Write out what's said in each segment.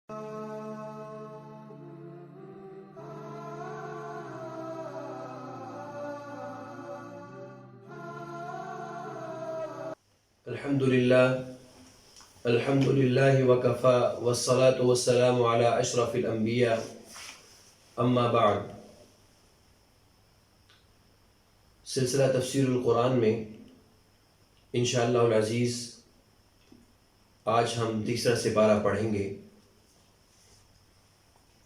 الحمد للہ وکفا والصلاة والسلام علی اشرف الانبیاء اما بعد۔ سلسلہ تفسیر القرآن میں انشاءاللہ العزیز آج ہم تیسرا سپارہ پڑھیں گے،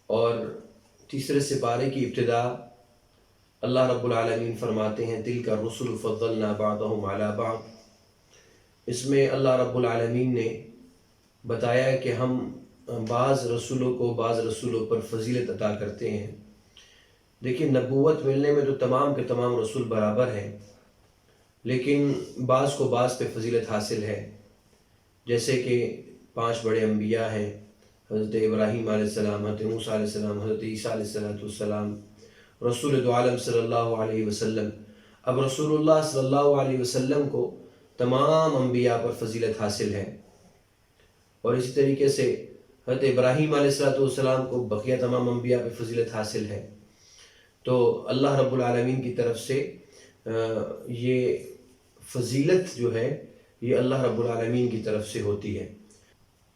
اور تیسرے سپارے کی ابتدا اللہ رب العالمین فرماتے ہیں تلک الرسل فضلنا بعضهم علی بعض۔ اس میں اللہ رب العالمین نے بتایا کہ ہم بعض رسولوں پر فضیلت عطا کرتے ہیں۔ دیکھیں، نبوت ملنے میں تو تمام کے تمام رسول برابر ہیں، لیکن بعض کو بعض پہ فضیلت حاصل ہے، جیسے کہ 5 بڑے انبیاء ہیں، حضرت ابراہیم علیہ السلام، حضرت موسیٰ علیہ السلام، حضرت عیسیٰ علیہ السلام، رسول دو عالم صلی اللہ علیہ وسلم۔ اب رسول اللہ صلی اللہ علیہ وسلم کو تمام انبیاء پر فضیلت حاصل ہے، اور اسی طریقے سے حضرت ابراہیم علیہ السلام کو بقیہ تمام انبیاء پر فضیلت حاصل ہے۔ تو اللہ رب العالمین کی طرف سے یہ فضیلت جو ہے یہ اللہ رب العالمین کی طرف سے ہوتی ہے۔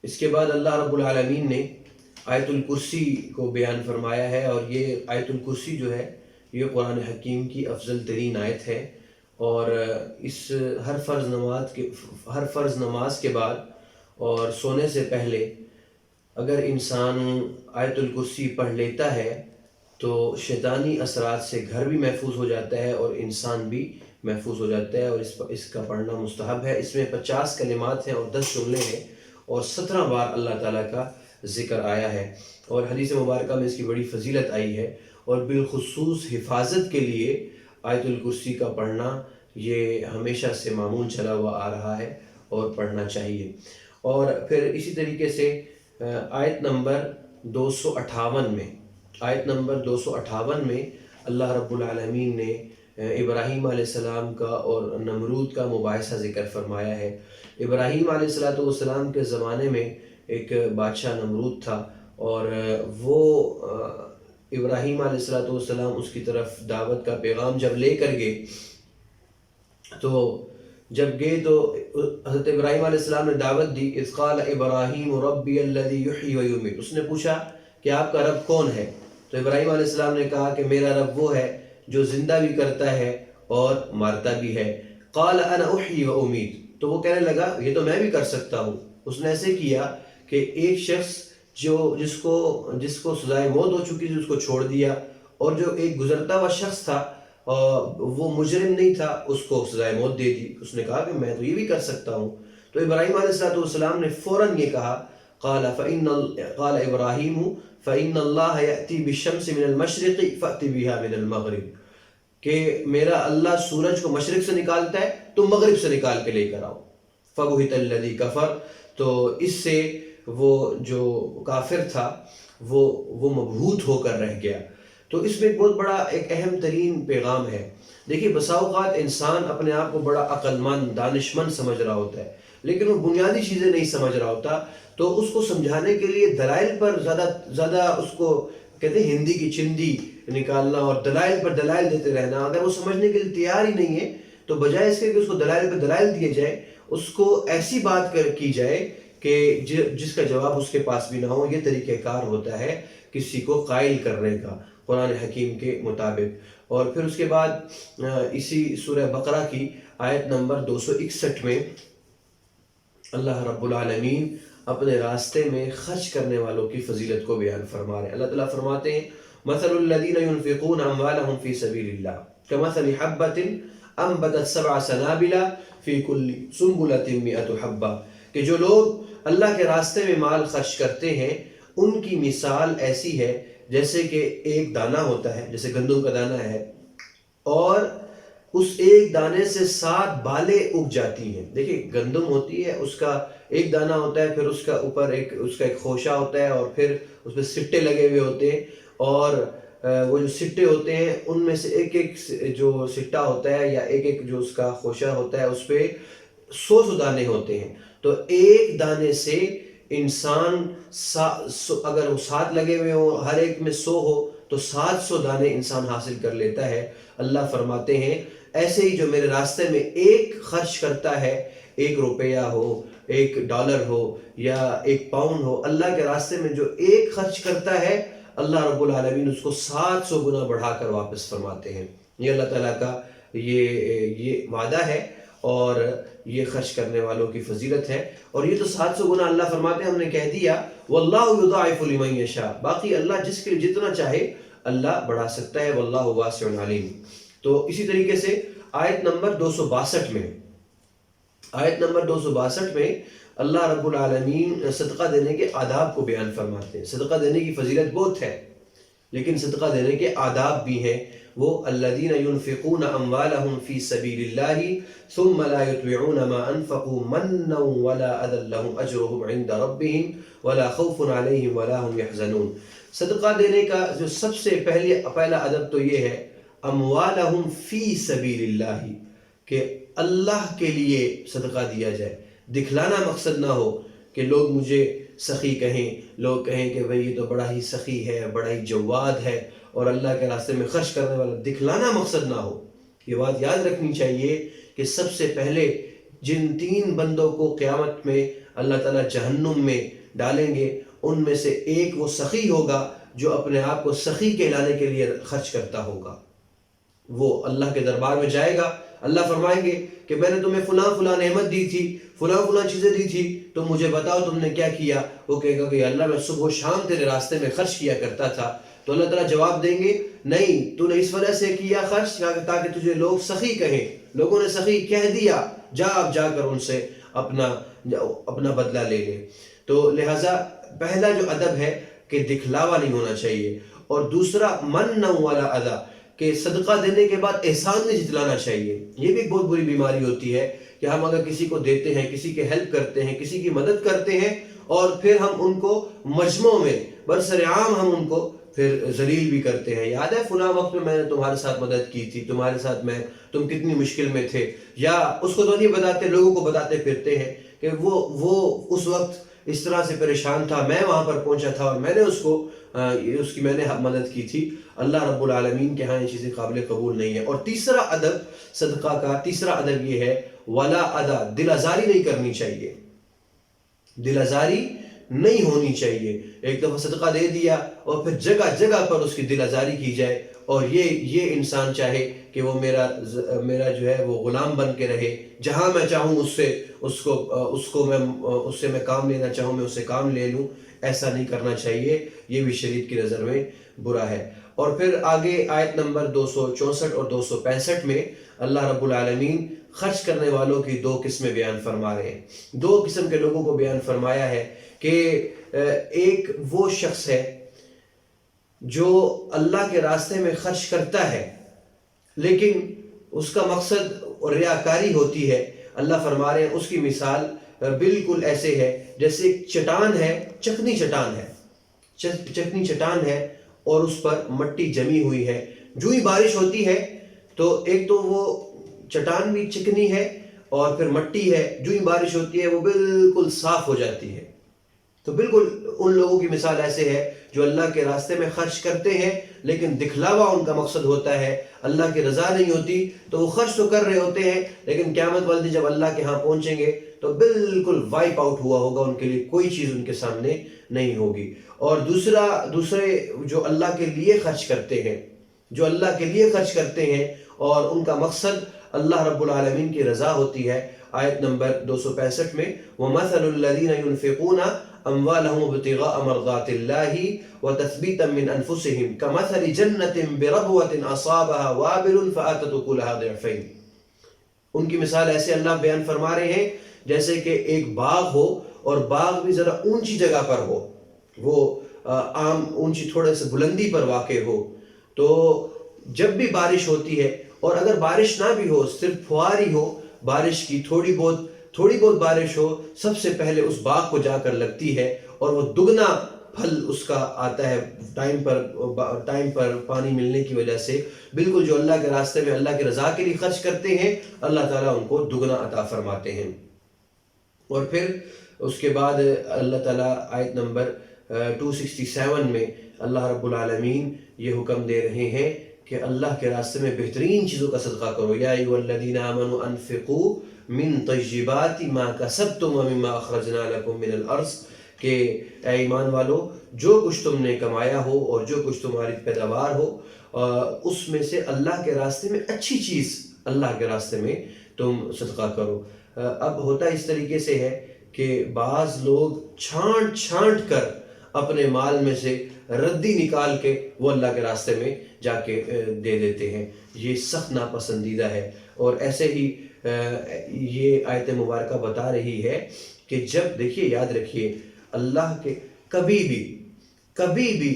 اس کے بعد اللہ رب العالمین نے آیت الکرسی کو بیان فرمایا ہے، اور یہ آیت الکرسی جو ہے یہ قرآن حکیم کی افضل ترین آیت ہے، اور اس ہر فرض نماز کے بعد اور سونے سے پہلے اگر انسان آیت الکرسی پڑھ لیتا ہے تو شیطانی اثرات سے گھر بھی محفوظ ہو جاتا ہے اور انسان بھی محفوظ ہو جاتا ہے، اور اس کا پڑھنا مستحب ہے۔ اس میں 50 کلمات ہیں اور 10 جملے ہیں، اور 17 بار اللہ تعالیٰ کا ذکر آیا ہے، اور حدیث مبارکہ میں اس کی بڑی فضیلت آئی ہے، اور بالخصوص حفاظت کے لیے آیت الکرسی کا پڑھنا یہ ہمیشہ سے معمول چلا ہوا آ رہا ہے اور پڑھنا چاہیے۔ اور پھر اسی طریقے سے آیت نمبر 258 میں اللہ رب العالمین نے ابراہیم علیہ السلام کا اور نمرود کا مباحثہ ذکر فرمایا ہے۔ ابراہیم علیہ السلام کے زمانے میں ایک بادشاہ نمرود تھا، اور وہ ابراہیم علیہ السلام اس کی طرف دعوت کا پیغام جب لے کر گئے تو حضرت ابراہیم علیہ السلام نے دعوت دی۔ اذ قال ابراہیم ربی الذی یحیی و یمیت، اس نے پوچھا کہ آپ کا رب کون ہے؟ تو ابراہیم علیہ السلام نے کہا کہ میرا رب وہ ہے جو زندہ بھی کرتا ہے اور مارتا بھی ہے۔ قال انا احیی و امیت، تو وہ کہنے لگا یہ تو میں بھی کر سکتا ہوں۔ اس نے ایسے کیا کہ ایک شخص جس کو سزائے موت ہو چکی تھی اس کو چھوڑ دیا، اور جو ایک گزرتا ہوا شخص تھا وہ مجرم نہیں تھا، اس کو سزائے موت دے دی۔ اس نے کہا کہ میں تو یہ بھی کر سکتا ہوں۔ تو ابراہیم علیہ السلام نے فوراً یہ کہا، قال ابراہیم فإن اللہ یأتی بالشمس من المشرق فأتی بها من المغرب، کہ میرا اللہ سورج کو مشرق سے نکالتا ہے تم مغرب سے نکال کے لے کر آؤ۔ فبہت الذی کفر، تو اس سے وہ جو کافر تھا وہ مبہوت ہو کر رہ گیا۔ تو اس میں ایک بہت بڑا ایک اہم ترین پیغام ہے۔ دیکھیے، بسا اوقات انسان اپنے آپ کو بڑا عقل مند دانشمند سمجھ رہا ہوتا ہے، لیکن وہ بنیادی چیزیں نہیں سمجھ رہا ہوتا، تو اس کو سمجھانے کے لیے دلائل پر زیادہ اس کو کہتے ہیں ہندی کی چندی نکالنا اور دلائل پر دلائل دیتے رہنا۔ اگر وہ سمجھنے کے لیے تیار ہی نہیں ہے تو بجائے اس کے کہ اس کو دلائل پر دلائل دیے جائے، اس کو ایسی بات کی جائے کہ جس کا جواب اس کے پاس بھی نہ ہو۔ یہ طریقہ کار ہوتا ہے کسی کو قائل کرنے کا قرآن حکیم کے مطابق۔ اور پھر اس کے بعد اسی سورہ بقرہ کی آیت نمبر 261 میں اللہ رب العالمین اپنے راستے میں خرچ کرنے والوں کی فضیلت کو بیان فرما رہے ہیں۔ اللہ تعالیٰ فرماتے ہیں مثل الذین ينفقون اموالهم فی سبیل اللہ کمثل حبة انبتت 7 سنابل فی کل سنبلۃ 100 حبہ، کہ جو لوگ اللہ کے راستے میں مال خرچ کرتے ہیں ان کی مثال ایسی ہے جیسے کہ ایک دانہ ہوتا ہے، جیسے گندم کا دانہ ہے، اور اس ایک دانے سے 7 بالیں اگ جاتی ہیں۔ دیکھیں، گندم ہوتی ہے، اس کا ایک دانہ ہوتا ہے، پھر اس کا اوپر اس کا ایک خوشہ ہوتا ہے، اور پھر اس پہ سٹے لگے ہوئے ہوتے ہیں، اور وہ جو سٹے ہوتے ہیں ان میں سے ایک جو سٹا ہوتا ہے یا ایک جو اس کا خوشہ ہوتا ہے اس پہ 100 دانے ہوتے ہیں۔ تو ایک دانے سے انسان اگر وہ 7 لگے ہوئے ہوں، ہر ایک میں 100 ہو تو 700 دانے انسان حاصل کر لیتا ہے۔ اللہ فرماتے ہیں ایسے ہی جو میرے راستے میں ایک خرچ کرتا ہے، 1 روپیہ ہو، $1 ہو یا 1 پاؤنڈ ہو، اللہ کے راستے میں جو ایک خرچ کرتا ہے، اللہ رب العالمین اس کو 700 گنا بڑھا کر واپس فرماتے ہیں۔ یہ اللہ تعالیٰ کا یہ وعدہ ہے اور یہ خرچ کرنے والوں کی فضیلت ہے۔ اور یہ تو 700 گنا اللہ فرماتے ہیں، ہم نے کہہ دیا واللہ یضاعف لمن یشاء، باقی اللہ جس کے لیے جتنا چاہے اللہ بڑھا سکتا ہے، واللہ واسع علیم۔ تو اسی طریقے سے آیت نمبر 262 میں اللہ رب العالمین صدقہ دینے کے آداب کو بیان فرماتے ہیں۔ صدقہ دینے کی فضیلت بہت ہے، لیکن صدقہ دینے کے آداب بھی ہیں۔ وہ الذین ينفقون اموالهم فی سبیل اللہ ثم لا یتبعون ما انفقوا منا ولا اذى لهم اجرهم عند ربهم ولا خوف علیہم ولا هم يحزنون۔ صدقہ دینے کا جو سب سے پہلا ادب تو یہ ہے اموالہم فی سبیل اللہ، کہ اللہ کے لیے صدقہ دیا جائے۔ دکھلانا مقصد نہ ہو کہ لوگ مجھے سخی کہیں، لوگ کہیں کہ بھئی یہ تو بڑا ہی سخی ہے، بڑا ہی جواد ہے اور اللہ کے راستے میں خرچ کرنے والا، دکھلانا مقصد نہ ہو۔ یہ بات یاد رکھنی چاہیے کہ سب سے پہلے جن 3 بندوں کو قیامت میں اللہ تعالیٰ جہنم میں ڈالیں گے، ان میں سے ایک وہ سخی ہوگا جو اپنے آپ کو سخی کہلانے کے لیے خرچ کرتا ہوگا۔ وہ اللہ کے دربار میں جائے گا، اللہ فرمائیں گے کہ میں نے تمہیں فلاں نعمت دی تھی، فلاں چیزیں دی تھی، تو مجھے بتاؤ تم نے کیا کیا۔ وہ کہے گا کہ اللہ میں صبح و شام تیرے راستے میں خرچ کیا کرتا تھا۔ تو اللہ تعالیٰ جواب دیں گے نہیں، تو نے اس وجہ سے کیا خرچ تاکہ تجھے لوگ سخی کہیں، لوگوں نے سخی کہہ دیا، اب جا کر ان سے اپنا بدلہ لے لے۔ تو لہٰذا پہلا جو ادب ہے کہ دکھلاوا نہیں ہونا چاہیے، اور دوسرا من ولا اذى، کہ صدقہ دینے کے بعد احسان نہیں جتلانا چاہیے۔ یہ بھی ایک بہت بری بیماری ہوتی ہے کہ ہم اگر کسی کو دیتے ہیں، کسی کے ہیلپ کرتے ہیں، کسی کی مدد کرتے ہیں، اور پھر ہم ان کو مجمع میں برسر عام ہم ان کو پھر ذلیل بھی کرتے ہیں۔ یاد ہے فلاں وقت میں نے تمہارے ساتھ مدد کی تھی، تمہارے ساتھ تم کتنی مشکل میں تھے، یا اس کو تو نہیں بتاتے، لوگوں کو بتاتے پھرتے ہیں کہ وہ اس وقت اس طرح سے پریشان تھا، میں وہاں پر پہنچا تھا اور میں نے اس کی میں نے مدد کی تھی۔ اللہ رب العالمین کے ہاں یہ چیزیں قابل قبول نہیں ہے۔ اور تیسرا ادب صدقہ کا، تیسرا ادب یہ ہے ولا ادا، دل آزاری نہیں کرنی چاہیے، دل آزاری نہیں ہونی چاہیے۔ ایک دفعہ صدقہ دے دیا اور پھر جگہ جگہ پر اس کی دل آزاری کی جائے، اور یہ انسان چاہے کہ وہ میرا جو ہے وہ غلام بن کے رہے، جہاں میں چاہوں اس سے میں کام لینا چاہوں میں اس سے کام لے لوں، ایسا نہیں کرنا چاہیے۔ یہ بھی شریعت کی نظر میں برا ہے۔ اور پھر آگے آیت نمبر 264 اور 265 میں اللہ رب العالمین خرچ کرنے والوں کی 2 قسمیں بیان فرما رہے ہیں۔ 2 قسم کے لوگوں کو بیان فرمایا ہے کہ ایک وہ شخص ہے جو اللہ کے راستے میں خرچ کرتا ہے لیکن اس کا مقصد ریاکاری ہوتی ہے۔ اللہ فرما رہے ہیں اس کی مثال بالکل ایسے ہے جیسے ایک چٹان ہے، چکنی چٹان ہے اور اس پر مٹی جمی ہوئی ہے۔ جو ہی بارش ہوتی ہے تو ایک تو وہ چٹان بھی چکنی ہے اور پھر مٹی ہے، جو ہی بارش ہوتی ہے وہ بالکل صاف ہو جاتی ہے۔ تو بالکل ان لوگوں کی مثال ایسے ہے جو اللہ کے راستے میں خرچ کرتے ہیں لیکن دکھلاوا ان کا مقصد ہوتا ہے، اللہ کی رضا نہیں ہوتی، تو وہ خرچ تو کر رہے ہوتے ہیں لیکن قیامت والے دن جب اللہ کے ہاں پہنچیں گے تو بالکل وائپ آؤٹ ہوا ہوگا، ان کے لیے کوئی چیز ان کے سامنے نہیں ہوگی۔ اور دوسرے جو اللہ کے لیے خرچ کرتے ہیں اور ان کا مقصد اللہ رب العالمین کی رضا ہوتی ہے۔ آیت نمبر 265 میں وَمَثَلُ الَّذِينَ يُنْفِقُونَ أَمْوَالَهُمْ ابْتِغَاءَ مَرْضَاتِ اللَّهِ وَتَثْبِيتًا مِّنْ أَنفُسِهِمْ كَمَثَلِ جَنَّةٍ بِرَبْوَةٍ أَصَابَهَا وَابِلٌ فَآتَتْ أُكُلَهَا ضِعْفَيْنِ۔ ان کی مثال ایسے اللہ بیان فرما رہے ہیں جیسے کہ ایک باغ ہو اور باغ بھی ذرا اونچی جگہ پر ہو، وہ اونچی تھوڑے سے بلندی پر واقع ہو، تو جب بھی بارش ہوتی ہے اور اگر بارش نہ بھی ہو، صرف فواری ہو بارش کی، تھوڑی بہت بارش ہو، سب سے پہلے اس باغ کو جا کر لگتی ہے اور وہ دگنا پھل اس کا آتا ہے ٹائم پر پانی ملنے کی وجہ سے۔ بالکل جو اللہ کے راستے میں اللہ کی رضا کے لیے خرچ کرتے ہیں اللہ تعالیٰ ان کو دگنا عطا فرماتے ہیں۔ اور پھر اس کے بعد اللہ تعالیٰ آیت نمبر 267 میں اللہ رب العالمین یہ حکم دے رہے ہیں کہ اللہ کے راستے میں بہترین چیزوں کا صدقہ کرو. یا ایھا الذین آمنوا انفقوا من طیبات ما کسبتم ومما اخرجنا لکم من الارض، کہ اے ایمان والو جو کچھ تم نے کمایا ہو اور جو کچھ تمہاری پیداوار ہو اس میں سے اللہ کے راستے میں اچھی چیز اللہ کے راستے میں تم صدقہ کرو. اب ہوتا اس طریقے سے ہے کہ بعض لوگ چھانٹ چھانٹ کر اپنے مال میں سے ردی نکال کے وہ اللہ کے راستے میں جا کے دے دیتے ہیں. یہ سخت ناپسندیدہ ہے. اور ایسے ہی یہ آیت مبارکہ بتا رہی ہے کہ جب دیکھیے یاد رکھیے اللہ کے کبھی بھی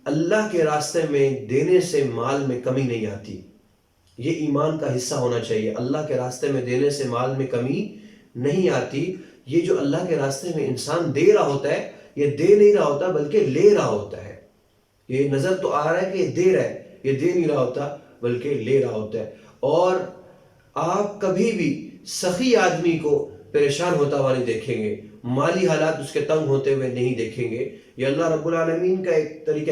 اللہ کے راستے میں دینے سے مال میں کمی نہیں آتی. یہ ایمان کا حصہ ہونا چاہیے. اللہ کے راستے میں دینے سے مال میں کمی نہیں آتی. یہ جو اللہ کے راستے میں انسان دے رہا ہوتا ہے یہ دے نہیں رہا ہوتا بلکہ لے رہا ہوتا ہے. یہ نظر تو آ رہا ہے کہ یہ دے رہا ہے، یہ دے نہیں رہا ہوتا بلکہ لے رہا ہوتا ہے. اور آپ کبھی بھی سخی آدمی کو پریشان ہوتا ہوا نہیں دیکھیں گے، مالی حالات اس کے تنگ ہوتے ہوئے نہیں دیکھیں گے. یہ اللہ رب العالمین کا ایک طریقہ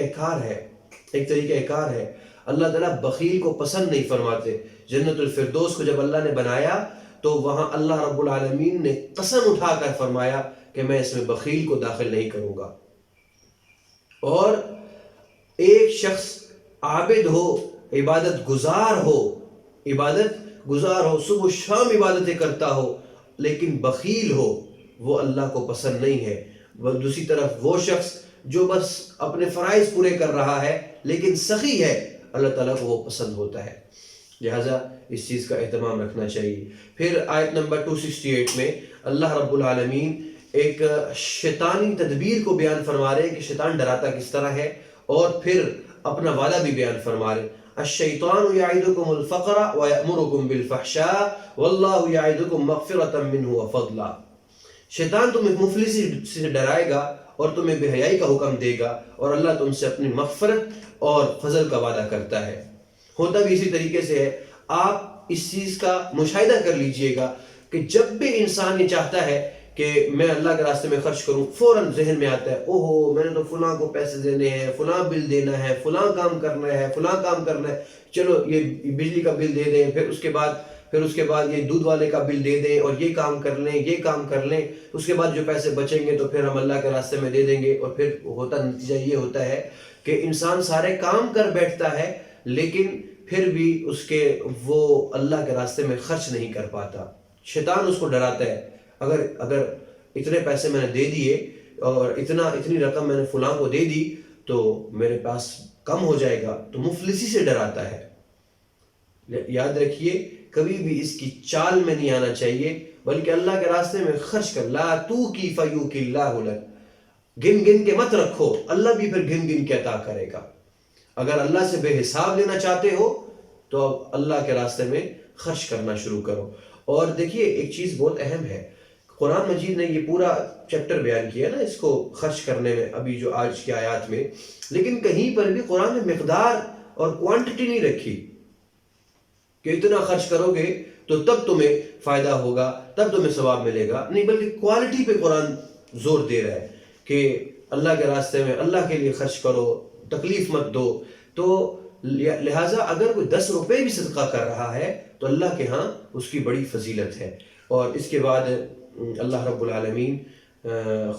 کار ہے. اللہ تعالیٰ بخیل کو پسند نہیں فرماتے. جنت الفردوس کو جب اللہ نے بنایا تو وہاں اللہ رب العالمین نے قسم اٹھا کر فرمایا کہ میں اس میں بخیل کو داخل نہیں کروں گا. اور ایک شخص عابد ہو، عبادت گزار ہو، صبح و شام عبادتیں کرتا ہو لیکن بخیل ہو، وہ اللہ کو پسند نہیں ہے. دوسری طرف وہ شخص جو بس اپنے فرائض پورے کر رہا ہے لیکن سخی ہے، اللہ تعالیٰ کو وہ پسند ہوتا ہے. لہٰذا اس چیز کا اہتمام رکھنا چاہیے. پھر آیت نمبر 268 میں اللہ رب العالمین ایک شیطانی تدبیر کو بیان فرما رہے ہیں کہ شیطان ڈراتا کس طرح ہے، اور پھر اپنا وعدہ بھی بیان فرما رہے. الشیطان یعدکم الفقر ویأمرکم بالفحشاء واللہ یعدکم مغفرۃ منہ وفضلا. شیطان تمہیں مفلسی سے ڈرائے گا اور تمہیں بے حیائی کا حکم دے گا، اور اللہ تم سے اپنی مغفرت اور فضل کا وعدہ کرتا ہے. ہوتا بھی اسی طریقے سے ہے. آپ اس چیز کا مشاہدہ کر لیجئے گا کہ جب بھی انسان یہ چاہتا ہے کہ میں اللہ کے راستے میں خرچ کروں، فوراً ذہن میں آتا ہے اوہو میں نے تو فلاں کو پیسے دینے ہیں، فلاں بل دینا ہے، فلاں کام کرنا ہے، چلو یہ بجلی کا بل دے دیں، پھر اس کے بعد یہ دودھ والے کا بل دے دیں، اور یہ کام کر لیں، اس کے بعد جو پیسے بچیں گے تو پھر ہم اللہ کے راستے میں دے دیں گے. اور پھر نتیجہ یہ ہوتا ہے کہ انسان سارے کام کر بیٹھتا ہے لیکن پھر بھی وہ اللہ کے راستے میں خرچ نہیں کر پاتا. شیطان اس کو ڈراتا ہے، اگر اتنے پیسے میں نے دے دیے اور اتنی رقم میں نے فلاں کو دے دی تو میرے پاس کم ہو جائے گا، تو مفلسی سے ڈراتا ہے. یاد رکھیے کبھی بھی اس کی چال میں نہیں آنا چاہیے بلکہ اللہ کے راستے میں خرچ کر. لا توکی فیوکی اللہ لک، گن کے مت رکھو، اللہ بھی پھر گن کے عطا کرے گا. اگر اللہ سے بے حساب لینا چاہتے ہو تو اب اللہ کے راستے میں خرچ کرنا شروع کرو. اور دیکھیے ایک چیز بہت اہم ہے، قرآن مجید نے یہ پورا چیپٹر بیان کیا نا اس کو خرچ کرنے میں، ابھی جو آج کی آیات میں، لیکن کہیں پر بھی قرآن نے مقدار اور کوانٹٹی نہیں رکھی کہ اتنا خرچ کرو گے تو تب تمہیں فائدہ ہوگا، تب تمہیں ثواب ملے گا. نہیں، بلکہ کوالٹی پہ قرآن زور دے رہا ہے کہ اللہ کے راستے میں اللہ کے لیے خرچ کرو، تکلیف مت دو. تو لہٰذا اگر کوئی 10 روپے بھی صدقہ کر رہا ہے تو اللہ کے ہاں اس کی بڑی فضیلت ہے. اور اس کے بعد اللہ رب العالمین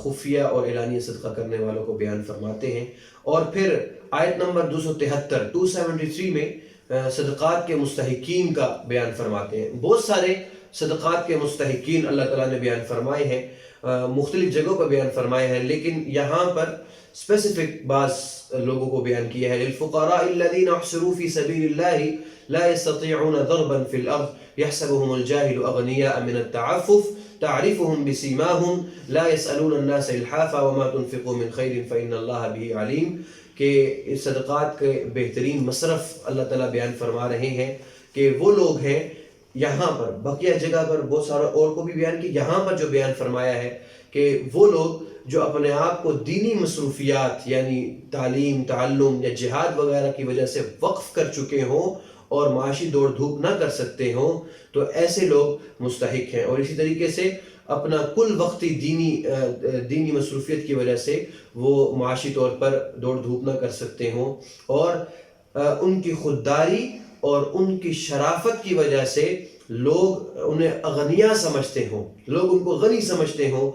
خفیہ اور اعلانیہ صدقہ کرنے والوں کو بیان فرماتے ہیں. اور پھر آیت نمبر 273 میں صدقات کے مستحقین کا بیان فرماتے ہیں. بہت سارے صدقات کے مستحقین اللہ تعالیٰ نے بیان فرمائے ہیں، مختلف جگہوں پر بیان فرمائے ہیں، لیکن یہاں پر اسپیسیفک بعض لوگوں کو بیان کیا ہے. للفقراء الذین احصروا فی سبیل اللہ لا يستطيعون ضربا في الارض يحسبهم الجاهل اغنیاء من التعفف تعرفهم بسیماهم لا يسألون الناس الحافا وما تنفقوا من خیر فإن اللہ به علیم. کہ صدقات کے بہترین مصرف اللہ تعالیٰ بیان فرما رہے ہیں کہ وہ لوگ ہیں، یہاں پر بقیہ جگہ پر بہت سارا اور کو بھی بیان کی، یہاں پر جو بیان فرمایا ہے کہ وہ لوگ جو اپنے آپ کو دینی مصروفیات یعنی تعلیم، تعلم یا جہاد وغیرہ کی وجہ سے وقف کر چکے ہوں اور معاشی دوڑ دھوپ نہ کر سکتے ہوں، تو ایسے لوگ مستحق ہیں. اور اسی طریقے سے اپنا کل وقتی دینی مصروفیت کی وجہ سے وہ معاشی طور پر دوڑ دھوپ نہ کر سکتے ہوں، اور ان کی خودداری اور ان کی شرافت کی وجہ سے لوگ انہیں اغنیا سمجھتے ہوں، لوگ ان کو غنی سمجھتے ہوں،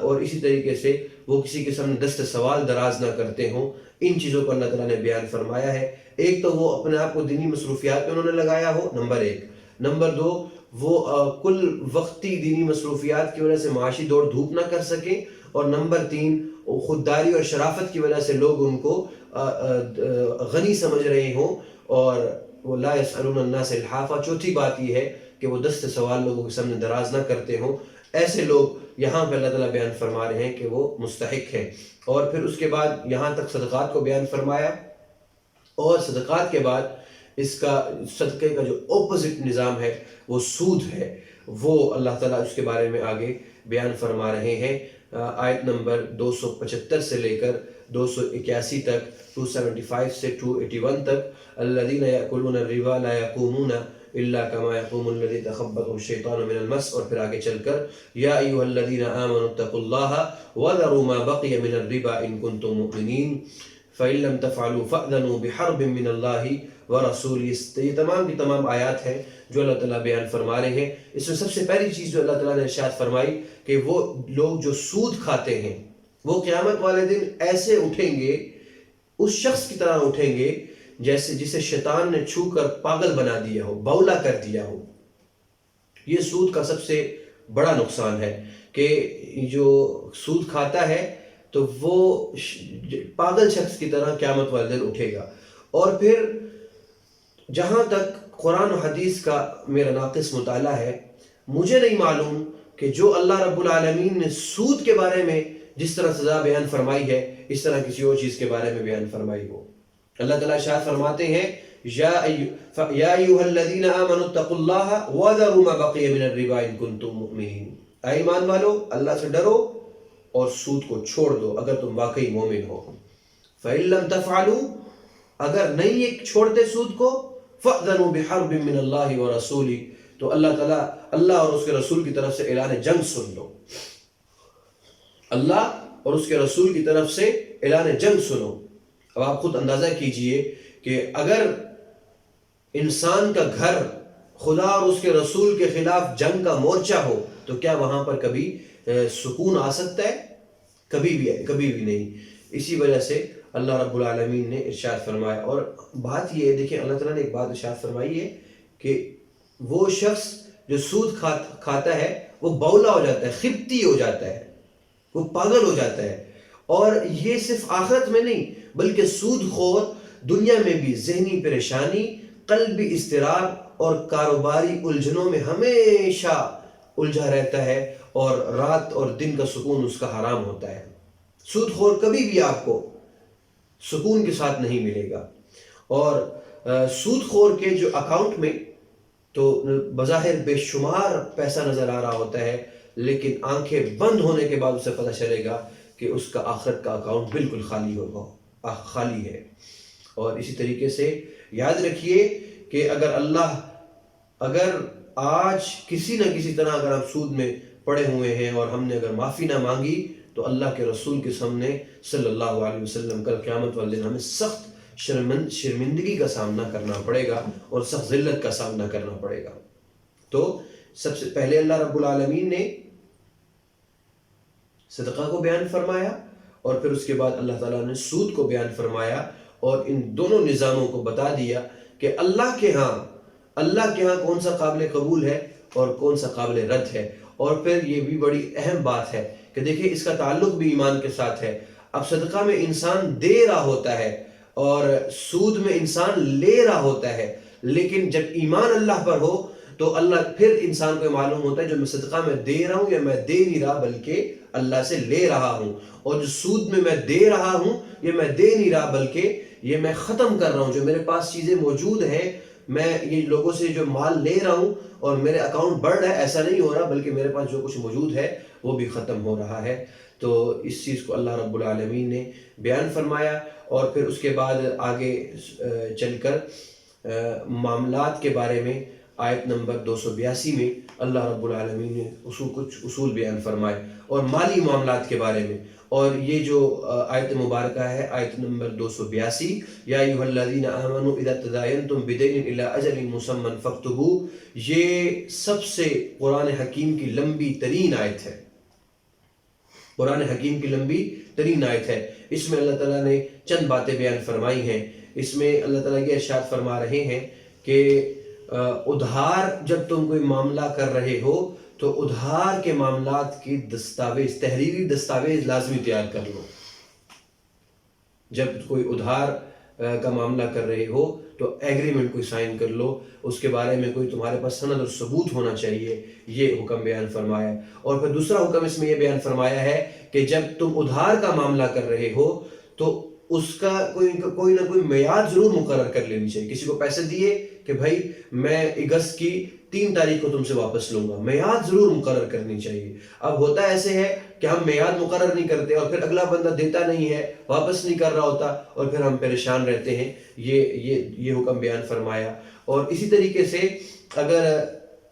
اور اسی طریقے سے وہ کسی کے سامنے دست سوال دراز نہ کرتے ہوں۔ ان چیزوں کو اللہ تعالیٰ نے بیان فرمایا ہے۔ ایک تو وہ اپنے آپ کو دینی مصروفیات میں انہوں نے لگایا ہو، نمبر ایک۔ نمبر دو، وہ کل وقتی دینی مصروفیات کی وجہ سے معاشی دوڑ دھوپ نہ کر سکیں، اور نمبر تین، خودداری اور شرافت کی وجہ سے لوگ ان کو غنی سمجھ رہے ہوں، اور وہ لا یسألون الناس الحافہ۔ چوتھی بات یہ ہے کہ وہ دست سوال لوگوں کے سامنے دراز نہ کرتے ہوں۔ ایسے لوگ یہاں پہ اللہ تعالیٰ بیان فرما رہے ہیں کہ وہ مستحق ہیں۔ اور پھر اس کے بعد یہاں تک صدقات کو بیان فرمایا، اور صدقات کے بعد اس کا صدقے کا جو اپوزٹ نظام ہے وہ سود ہے، وہ اللہ تعالیٰ اس کے بارے میں آگے بیان فرما رہے ہیں۔ آیت نمبر 275 سے لے کر 281 تک، 275 سے 281 تک، الذین یأکلون الربا لا یقومون الا کما یقوم الذی تخبطہ الشیطان من المس، اور پھر آگے چل کر یا ایھا الذین آمنوا اتقوا اللہ وذروا ما بقی من الربا ان کنتم مؤمنین فإن لم تفعلوا فأذنوا بحرب من اللہ ورسولہ۔ یہ تمام کی تمام آیات ہیں جو اللہ تعالیٰ بیان فرما رہے ہیں۔ اس میں سب سے پہلی چیز جو اللہ تعالیٰ نے ارشاد فرمائی کہ وہ لوگ جو سود کھاتے ہیں وہ قیامت والے دن ایسے اٹھیں گے، اس شخص کی طرح اٹھیں گے جیسے جسے شیطان نے چھو کر پاگل بنا دیا ہو، بولا کر دیا ہو۔ یہ سود کا سب سے بڑا نقصان ہے کہ جو سود کھاتا ہے تو وہ پاگل شخص کی طرح قیامت والے دن اٹھے گا۔ اور پھر جہاں تک قرآن و حدیث کا میرا ناقص مطالعہ ہے، مجھے نہیں معلوم کہ جو اللہ رب العالمین نے سود کے بارے میں جس طرح سزا بیان فرمائی ہے اس طرح کسی اور چیز کے بارے میں بیان فرمائی ہو۔ اللہ تعالیٰ ارشاد فرماتے ہیں یا ایھا الذین آمنوا اتقوا اللہ وذروا ما بقی من الربا ان کنتم مؤمنین۔ اے ایمان والو، اللہ سے ڈرو اور سود کو چھوڑ دو اگر تم واقعی مومن ہو۔ فإن لم تفعلوا، اگر نہیں یہ چھوڑتے سود کو، فأذنوا بحرب من اللہ ورسولہ، تو اللہ تعالیٰ اور اس کے رسول کی طرف سے اعلان جنگ سن لو۔ اللہ اور اس کے رسول کی طرف سے اعلان جنگ سنو۔ اب آپ خود اندازہ کیجئے کہ اگر انسان کا گھر خدا اور اس کے رسول کے خلاف جنگ کا مورچہ ہو تو کیا وہاں پر کبھی سکون آ سکتا ہے؟ کبھی بھی نہیں۔ اسی وجہ سے اللہ رب العالمین نے ارشاد فرمایا۔ اور بات یہ ہے، دیکھیں اللہ تعالیٰ نے ایک بات ارشاد فرمائی ہے کہ وہ شخص جو سود کھاتا ہے وہ بولا ہو جاتا ہے، خبتی ہو جاتا ہے، وہ پاگل ہو جاتا ہے۔ اور یہ صرف آخرت میں نہیں بلکہ سود خور دنیا میں بھی ذہنی پریشانی، قلبی اضطراب اور کاروباری الجھنوں میں ہمیشہ الجھا رہتا ہے، اور رات اور دن کا سکون اس کا حرام ہوتا ہے۔ سود خور کبھی بھی آپ کو سکون کے ساتھ نہیں ملے گا۔ اور سود خور کے جو اکاؤنٹ میں تو بظاہر بے شمار پیسہ نظر آ رہا ہوتا ہے، لیکن آنکھیں بند ہونے کے بعد اسے پتہ چلے گا کہ اس کا آخرت کا اکاؤنٹ بالکل خالی ہے۔ اور اسی طریقے سے یاد رکھیے کہ اگر آج کسی نہ کسی طرح اگر ہم سود میں پڑے ہوئے ہیں اور ہم نے اگر معافی نہ مانگی تو اللہ کے رسول کے سامنے صلی اللہ علیہ وسلم کل قیامت والے دن ہمیں سخت شرمندگی کا سامنا کرنا پڑے گا اور سخت ذلت کا سامنا کرنا پڑے گا۔ تو سب سے پہلے اللہ رب العالمین نے صدقہ کو بیان فرمایا، اور پھر اس کے بعد اللہ تعالیٰ نے سود کو بیان فرمایا، اور ان دونوں نظاموں کو بتا دیا کہ اللہ کے ہاں کون سا قابل قبول ہے اور کون سا قابل رد ہے۔ اور پھر یہ بھی بڑی اہم بات ہے کہ دیکھیں اس کا تعلق بھی ایمان کے ساتھ ہے۔ اب صدقہ میں انسان دے رہا ہوتا ہے اور سود میں انسان لے رہا ہوتا ہے، لیکن جب ایمان اللہ پر ہو تو اللہ پھر انسان کو معلوم ہوتا ہے جو میں صدقہ میں دے رہا ہوں یا میں دے نہیں رہا بلکہ اللہ سے لے رہا ہوں، اور جو سود میں دے رہا ہوں یہ میں دے نہیں رہا بلکہ یہ میں ختم کر رہا ہوں۔ جو میرے پاس چیزیں موجود ہیں، میں یہ لوگوں سے جو مال لے رہا ہوں اور میرے اکاؤنٹ بڑھ رہا ہے، ایسا نہیں ہو رہا بلکہ میرے پاس جو کچھ موجود ہے وہ بھی ختم ہو رہا ہے۔ تو اس چیز کو اللہ رب العالمین نے بیان فرمایا، اور پھر اس کے بعد آگے چل کر معاملات کے بارے میں آیت نمبر 282 میں اللہ رب العالمین نے کچھ اصول بیان فرمائے اور مالی معاملات کے بارے میں. اور یہ جو آیت مبارکہ ہے آیت نمبر 282، یا ایھا الذین آمنوا اذا تداینتم بدین الی اجل مسمی فاکتبوہ، یہ سب سے قرآن حکیم کی لمبی ترین آیت ہے. قرآن حکیم کی لمبی ترین آیت ہے. اس میں اللہ تعالیٰ نے چند باتیں بیان فرمائی ہیں. اس میں اللہ تعالیٰ یہ ارشاد فرما رہے ہیں کہ ادھار جب تم کوئی معاملہ کر رہے ہو تو ادھار کے معاملات کی دستاویز، تحریری دستاویز لازمی تیار کر لو. جب کوئی ادھار کا معاملہ کر رہے ہو تو ایگریمنٹ کوئی سائن کر لو، اس کے بارے میں کوئی تمہارے پاس سند اور ثبوت ہونا چاہیے. یہ حکم بیان فرمایا. اور پھر دوسرا حکم اس میں یہ بیان فرمایا ہے کہ جب تم ادھار کا معاملہ کر رہے ہو تو اس کا کوئی نہ کوئی میعاد ضرور مقرر کر لینی چاہیے. کسی کو پیسے دیے کہ بھائی میں اگست کی 3 تاریخ کو تم سے واپس لوں گا، میعاد ضرور مقرر کرنی چاہیے. اب ہوتا ایسے ہے کہ ہم میعاد مقرر نہیں کرتے اور پھر اگلا بندہ دیتا نہیں ہے، واپس نہیں کر رہا ہوتا اور پھر ہم پریشان رہتے ہیں. یہ حکم بیان فرمایا. اور اسی طریقے سے اگر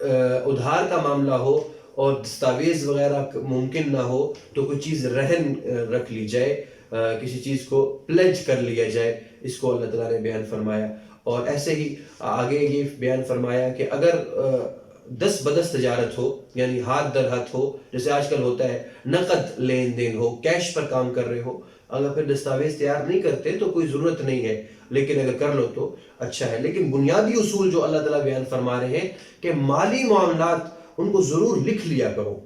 ادھار کا معاملہ ہو اور دستاویز وغیرہ ممکن نہ ہو تو کوئی چیز رہن رکھ لی جائے، کسی چیز کو پلیج کر لیا جائے. اس کو اللہ تعالیٰ نے بیان فرمایا. اور ایسے ہی آگے یہ بیان فرمایا کہ اگر دست بدست تجارت ہو، یعنی ہاتھ در ہاتھ ہو، جیسے آج کل ہوتا ہے، نقد لین دین ہو، کیش پر کام کر رہے ہو، اگر پھر دستاویز تیار نہیں کرتے تو کوئی ضرورت نہیں ہے، لیکن اگر کر لو تو اچھا ہے. لیکن بنیادی اصول جو اللہ تعالیٰ بیان فرما رہے ہیں کہ مالی معاملات ان کو ضرور لکھ لیا کرو.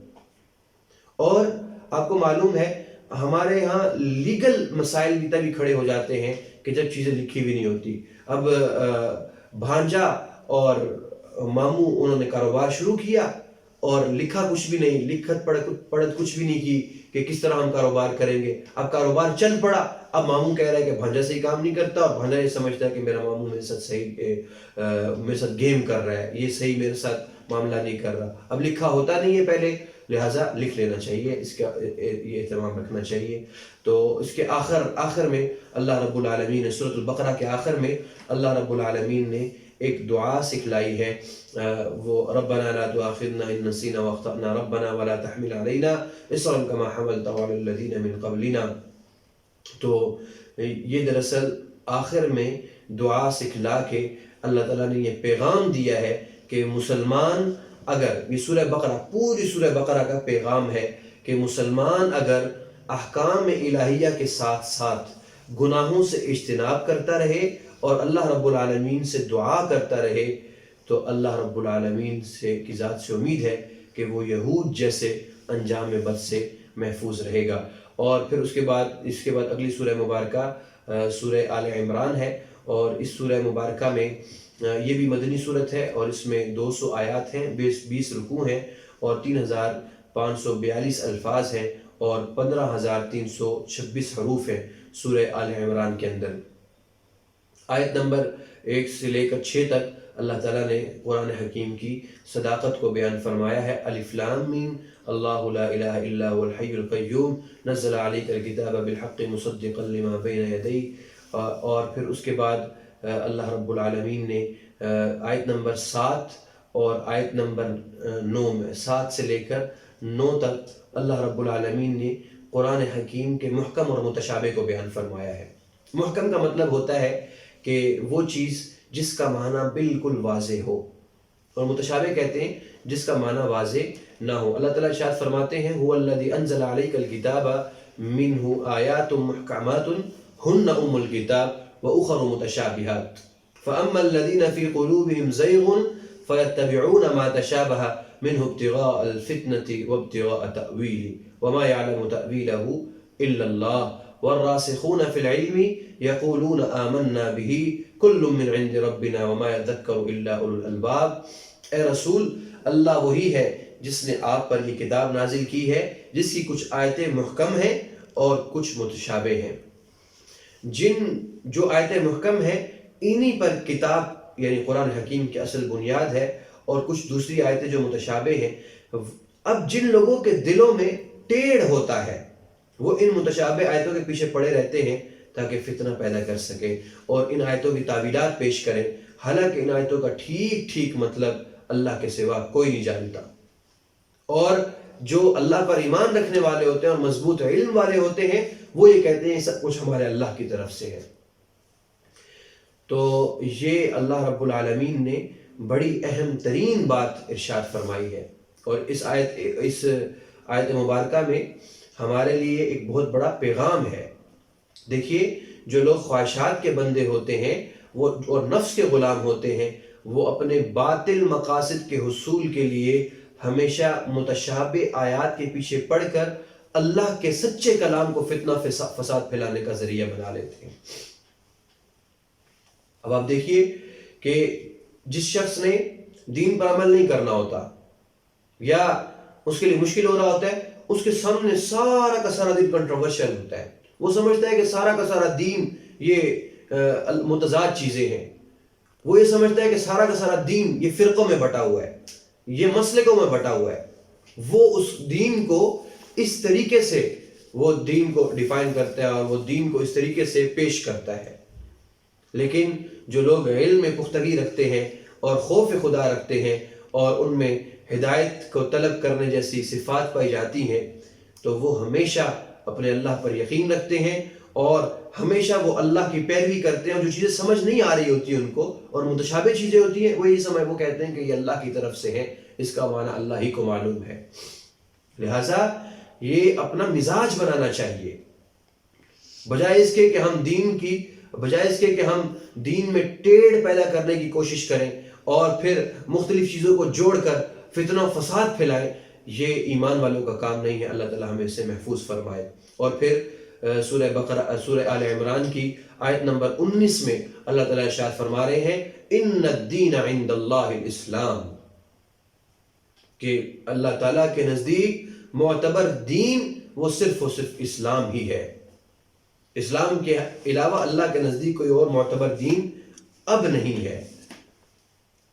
اور آپ کو معلوم ہے ہمارے ہاں لیگل مسائل بھی تبھی کھڑے ہو جاتے ہیں کہ جب چیزیں لکھی بھی نہیں ہوتی. اب بھانجا اور ماموں انہوں نے کاروبار شروع کیا اور لکھا کچھ بھی نہیں، لکھت پڑھت کچھ بھی نہیں کی کہ کس طرح ہم کاروبار کریں گے. اب کاروبار چل پڑا، اب ماموں کہہ رہا ہے کہ بھانجا صحیح کام نہیں کرتا اور بھانجا یہ سمجھتا ہے کہ میرا ماموں میرے ساتھ گیم کر رہا ہے، یہ صحیح میرے ساتھ معاملہ نہیں کر رہا. اب لکھا ہوتا نہیں ہے پہلے، لہٰذا لکھ لینا چاہیے، اس کا یہ اہتمام رکھنا چاہیے. تو اس کے آخر میں اللہ رب العالمین نے سورۃ البقرہ کے آخر میں اللہ رب العالمین نے ایک دعا سکھلائی ہے، وہ ربنا لا تؤاخذنا ان نسینا واخطأنا ربنا ولا تحمل علينا اصرا كما حملته على الذين من قبلنا. تو یہ دراصل آخر میں دعا سکھلا کے اللہ تعالیٰ نے یہ پیغام دیا ہے کہ مسلمان اگر، یہ سورہ بقرہ، پوری سورہ بقرہ کا پیغام ہے کہ مسلمان اگر احکام الہیہ کے ساتھ ساتھ گناہوں سے اجتناب کرتا رہے اور اللہ رب العالمین سے دعا کرتا رہے تو اللہ رب العالمین کی ذات سے امید ہے کہ وہ یہود جیسے انجام بد سے محفوظ رہے گا. اور پھر اس کے بعد اگلی سورہ مبارکہ سورہ آل عمران ہے. اور اس سورہ مبارکہ میں یہ بھی مدنی صورت ہے اور اس میں 200 آیات ہیں، 20 رکوع ہیں اور 3542 الفاظ ہیں اور 15326 حروف ہیں سورہ آل عمران کے اندر. آیت نمبر 1 سے لے کر 6 تک اللہ تعالیٰ نے قرآن حکیم کی صداقت کو بیان فرمایا ہے. الف لام میم اللہ لا الہ الا هو الحی القیوم نزل علیک الکتاب بالحق مصدقا لما بین یدیہ. اور پھر اس کے بعد اللہ رب العالمین نے آیت نمبر 7 اور آیت نمبر 9 میں 7 سے لے کر 9 تک اللہ رب العالمین نے قرآن حکیم کے محکم اور متشابہ کو بیان فرمایا ہے. محکم کا مطلب ہوتا ہے کہ وہ چیز جس کا معنی بالکل واضح ہو، اور متشابہ کہتے ہیں جس کا معنی واضح نہ ہو. اللہ تعالیٰ ارشاد فرماتے ہیں هو الذی انزل علیک الکتاب منہ آیات محکمات ہن ام الکتاب واخر متشابہات فاما الذین فی قلوبہم زیغ فیتبعون ما تشابہ منہ ابتغاء الفتنة وابتغاء تأویلہ وما يعلم تأویلہ الا اللہ والراسخون فی العلم یقولون آمنا به کل من عند ربنا وما يذکر الا اولو الالباب. اے رسول، اللہ وہی ہے جس نے آپ پر یہ کتاب نازل کی ہے جس کی کچھ آیتیں محکم ہیں اور کچھ متشابہ ہیں. جو آیتیں محکم ہیں انہی پر کتاب یعنی قرآن حکیم کی اصل بنیاد ہے، اور کچھ دوسری آیتیں جو متشابہ ہیں. اب جن لوگوں کے دلوں میں ٹیڑھ ہوتا ہے وہ ان متشابہ آیتوں کے پیچھے پڑے رہتے ہیں تاکہ فتنہ پیدا کر سکے اور ان آیتوں کی تعویلات پیش کریں. حالانکہ ان آیتوں کا ٹھیک ٹھیک مطلب اللہ کے سوا کوئی نہیں جانتا. اور جو اللہ پر ایمان رکھنے والے ہوتے ہیں اور مضبوط علم والے ہوتے ہیں وہ یہ کہتے ہیں سب کچھ ہمارے اللہ کی طرف سے ہے. تو یہ اللہ رب العالمین نے بڑی اہم ترین بات ارشاد فرمائی ہے. اور اس آیت مبارکہ میں ہمارے لیے ایک بہت بڑا پیغام ہے. دیکھیے جو لوگ خواہشات کے بندے ہوتے ہیں وہ اور نفس کے غلام ہوتے ہیں وہ اپنے باطل مقاصد کے حصول کے لیے ہمیشہ متشابہ آیات کے پیچھے پڑھ کر اللہ کے سچے کلام کو فتنہ فساد پھیلانے کا ذریعہ بنا لیتے ہیں. اب آپ دیکھیے کہ جس شخص نے دین پر عمل نہیں کرنا ہوتا یا اس کے لیے مشکل ہو رہا ہوتا ہے اس کے سامنے سارا کا سارا دین کنٹروورشل ہوتا ہے. وہ سمجھتا ہے کہ سارا کا سارا دین یہ متضاد چیزیں ہیں. وہ یہ سمجھتا ہے کہ سارا کا سارا دین یہ فرقوں میں بٹا ہوا ہے, یہ مسلکوں میں بٹا ہوا ہے. وہ اس دین کو اس طریقے سے وہ دین کو ڈیفائن کرتا ہے اور وہ دین کو اس طریقے سے پیش کرتا ہے. لیکن جو لوگ علم میں پختگی رکھتے ہیں اور خوف خدا رکھتے ہیں اور ان میں ہدایت کو طلب کرنے جیسی صفات پائی جاتی ہیں تو وہ ہمیشہ اپنے اللہ پر یقین رکھتے ہیں اور ہمیشہ وہ اللہ کی پیروی کرتے ہیں. اور جو چیزیں سمجھ نہیں آ رہی ہوتی ہیں ان کو اور متشابہ چیزیں ہوتی ہیں وہ یہ وہ کہتے ہیں کہ یہ اللہ کی طرف سے ہے, اس کا معنی اللہ ہی کو معلوم ہے. لہٰذا یہ اپنا مزاج بنانا چاہیے بجائے اس کے کہ ہم دین میں ٹیڑھ پیدا کرنے کی کوشش کریں اور پھر مختلف چیزوں کو جوڑ کر فتنہ و فساد پھیلائیں. یہ ایمان والوں کا کام نہیں ہے. اللہ تعالیٰ ہمیں اس سے محفوظ فرمائے. اور پھر سورہ آل عمران کی آیت نمبر 19 میں اللہ تعالیٰ ارشاد فرما رہے ہیں ان الدین عند اللہ الاسلام, کہ اللہ تعالیٰ کے نزدیک معتبر دین وہ صرف اسلام ہی ہے. اسلام کے علاوہ اللہ کے نزدیک کوئی اور معتبر دین اب نہیں ہے.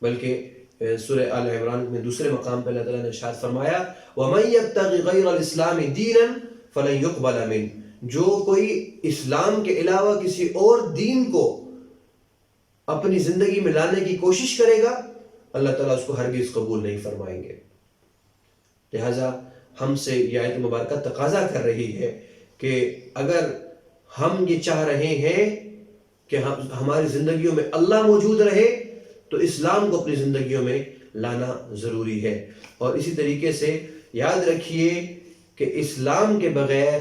بلکہ سورہ آل عمران میں دوسرے مقام پہ اللہ تعالیٰ نے ارشاد فرمایا وَمَن يَبْتَغِ غَيْرَ الْإِسْلَامِ دِينًا فَلَن يُقْبَلَ مِنْهُ, جو کوئی اسلام کے علاوہ کسی اور دین کو اپنی زندگی میں لانے کی کوشش کرے گا اللہ تعالیٰ اس کو ہرگز قبول نہیں فرمائیں گے. لہٰذا ہم سے یہ آیت مبارکہ تقاضا کر رہی ہے کہ اگر ہم یہ چاہ رہے ہیں کہ ہماری زندگیوں میں اللہ موجود رہے تو اسلام کو اپنی زندگیوں میں لانا ضروری ہے. اور اسی طریقے سے یاد رکھیے کہ اسلام کے بغیر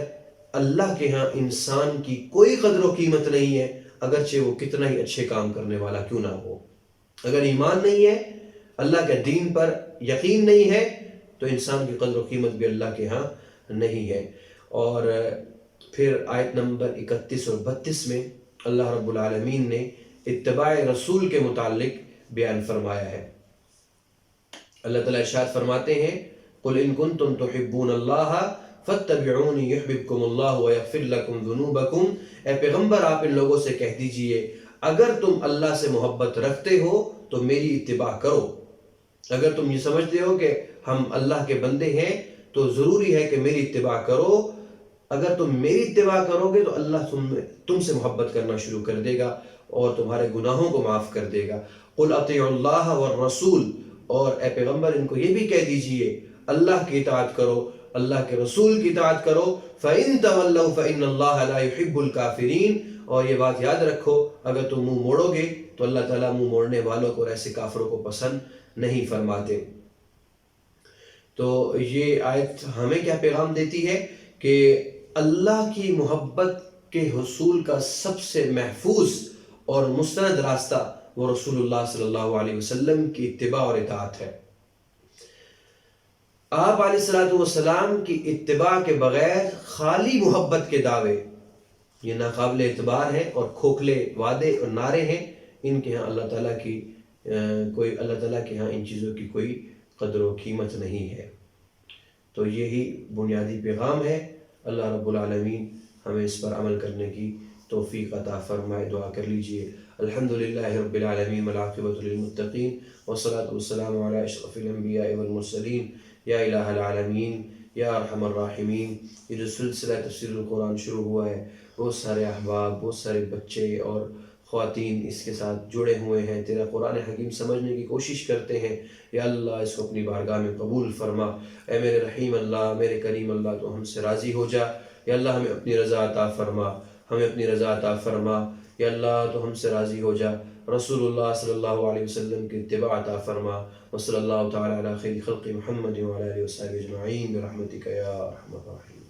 اللہ کے ہاں انسان کی کوئی قدر و قیمت نہیں ہے, اگرچہ وہ کتنا ہی اچھے کام کرنے والا کیوں نہ ہو. اگر ایمان نہیں ہے, اللہ کے دین پر یقین نہیں ہے, تو انسان کی قدر و قیمت بھی اللہ کے ہاں نہیں ہے. اور پھر آیت نمبر 31 اور 32 میں اللہ رب العالمین نے اتباع رسول کے متعلق بیان فرمایا ہے. اللہ تعالیٰ ارشاد فرماتے ہیں قُلْ إِن كُنتُمْ تُحِبُّونَ اللَّهَ فَاتَّبِعُونِي يُحْبِبْكُمُ اللَّهُ وَيَغْفِرْ لَكُمْ ذُنُوبَكُمْ. اے پیغمبر آپ ان لوگوں سے کہہ دیجئے اگر تم اللہ سے محبت رکھتے ہو تو میری اتباع کرو. اگر تم یہ سمجھتے ہو کہ ہم اللہ کے بندے ہیں تو ضروری ہے کہ میری اتباع کرو. اگر تم میری اتباع کرو گے تو اللہ تم سے محبت کرنا شروع کر دے گا اور تمہارے گناہوں کو معاف کر دے گا. قُلْ أَطِيعُوا اللَّهَ وَالرَّسُولَ, اور اے پیغمبر ان کو یہ بھی کہہ دیجئے اللہ کی اطاعت کرو, اللہ کے رسول کی اطاعت کرو. فَإِن تَوَلَّوْا فَإِنَّ اللَّهَ لَا يُحِبُّ الْكَافِرِينَ, اور یہ بات یاد رکھو اگر تم منہ موڑو گے تو اللہ تعالیٰ منہ موڑنے والوں کو اور ایسے کافروں کو پسند نہیں فرماتے. تو یہ آیت ہمیں کیا پیغام دیتی ہے کہ اللہ کی محبت کے حصول کا سب سے محفوظ اور مستند راستہ وہ رسول اللہ صلی اللہ علیہ وسلم کی اتباع اور اطاعت ہے. آپ علیہ السلام کی اتباع کے بغیر خالی محبت کے دعوے یہ ناقابل اعتبار ہیں اور کھوکھلے وعدے اور نعرے ہیں. ان کے ہاں اللہ تعالیٰ کے ہاں ان چیزوں کی کوئی قدر و قیمت نہیں ہے. تو یہی بنیادی پیغام ہے. اللہ رب العالمین ہمیں اس پر عمل کرنے کی توفیق عطا فرمائے. دعا کر لیجئے. الحمدللہ رب العالمین والعاقبۃ للمتقین والصلاۃ والسلام علی اشرف الانبیاء والمرسلین یا الہ العالمین یا ارحم الراحمین. یہ جو سلسلہ تفسیر القرآن شروع ہوا ہے بہت سارے احباب, بہت سارے بچے اور خواتین اس کے ساتھ جڑے ہوئے ہیں، تیرا قرآن حکیم سمجھنے کی کوشش کرتے ہیں، یا اللہ اس کو اپنی بارگاہ میں قبول فرما۔ اے میرے رحیم اللہ، میرے کریم اللہ، تو ہم سے راضی ہو جا، یا اللہ ہمیں اپنی رضا عطا فرما، ہمیں اپنی رضا عطا فرما، یا اللہ تو ہم سے راضی ہو جا، رسول اللہ صلی اللہ علیہ وسلم کی اتباع عطا فرما، وصلی اللہ تعالی علی خیر خلق محمد وعلی آلہ وصحبہ اجمعین برحمتک یا ارحم الراحمین۔